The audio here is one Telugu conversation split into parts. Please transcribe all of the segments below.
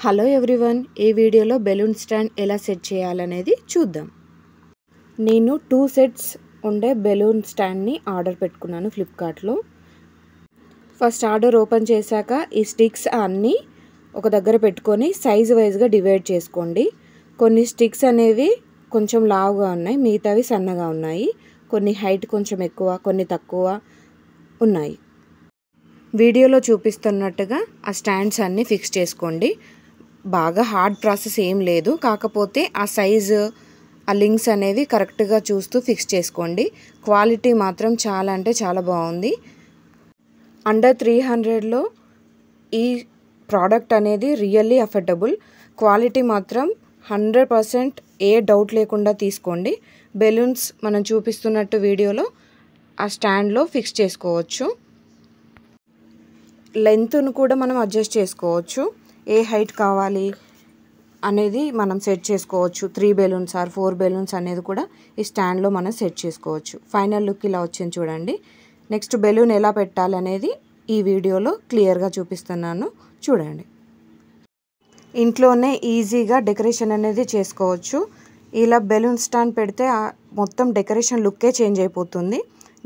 హలో ఎవ్రీవన్, ఈ వీడియోలో బెలూన్ స్టాండ్ ఎలా సెట్ చేయాలనేది చూద్దాం. నేను 2 సెట్స్ ఉండే బెలూన్ స్టాండ్ని ఆర్డర్ పెట్టుకున్నాను ఫ్లిప్కార్ట్లో. ఫస్ట్ ఆర్డర్ ఓపెన్ చేశాక ఈ స్టిక్స్ అన్నీ ఒక దగ్గర పెట్టుకొని సైజు వైజ్గా డివైడ్ చేసుకోండి. కొన్ని స్టిక్స్ అనేవి కొంచెం లావుగా ఉన్నాయి, మిగతావి సన్నగా ఉన్నాయి. కొన్ని హైట్ కొంచెం ఎక్కువ, కొన్ని తక్కువ ఉన్నాయి. వీడియోలో చూపిస్తున్నట్టుగా ఆ స్టాండ్స్ అన్నీ ఫిక్స్ చేసుకోండి. బాగా హార్డ్ ప్రాసెస్ ఏం లేదు, కాకపోతే ఆ సైజు ఆ లింక్స్ అనేవి కరెక్ట్గా చూస్తూ ఫిక్స్ చేసుకోండి. క్వాలిటీ మాత్రం చాలా అంటే చాలా బాగుంది. అండర్ 300లో ఈ ప్రోడక్ట్ అనేది రియల్లీ అఫోర్డబుల్. క్వాలిటీ మాత్రం 100% ఏ డౌట్ లేకుండా తీసుకోండి. బెలూన్స్ మనం చూపిస్తున్నట్టు వీడియోలో ఆ స్టాండ్లో ఫిక్స్ చేసుకోవచ్చు. లెంత్ను కూడా మనం అడ్జస్ట్ చేసుకోవచ్చు. ఏ హైట్ కావాలి అనేది మనం సెట్ చేసుకోవచ్చు. 3 బెలూన్స్ ఆర్ 4 బెలూన్స్ అనేది కూడా ఈ స్టాండ్లో మనం సెట్ చేసుకోవచ్చు. ఫైనల్ లుక్ ఇలా వచ్చింది చూడండి. నెక్స్ట్ బెలూన్ ఎలా పెట్టాలనేది ఈ వీడియోలో క్లియర్గా చూపిస్తున్నాను, చూడండి. ఇంట్లోనే ఈజీగా డెకరేషన్ అనేది చేసుకోవచ్చు. ఇలా బెలూన్ స్టాండ్ పెడితే మొత్తం డెకరేషన్ లుక్కే చేంజ్ అయిపోతుంది.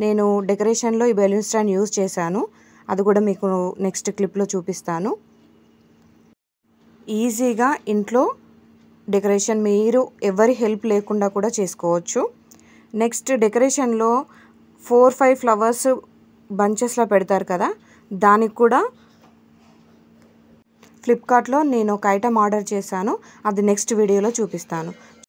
నేను డెకరేషన్లో ఈ బెలూన్ స్టాండ్ యూజ్ చేశాను, అది కూడా మీకు నెక్స్ట్ క్లిప్లో చూపిస్తాను. ఈజీగా ఇంట్లో డెకరేషన్ మీరు ఎవరి హెల్ప్ లేకుండా కూడా చేసుకోవచ్చు. నెక్స్ట్ డెకరేషన్లో 4-5 ఫ్లవర్స్ బంచెస్లో పెడతారు కదా, దానికి కూడా ఫ్లిప్కార్ట్లో నేను ఒక ఐటమ్ ఆర్డర్ చేశాను, అది నెక్స్ట్ వీడియోలో చూపిస్తాను.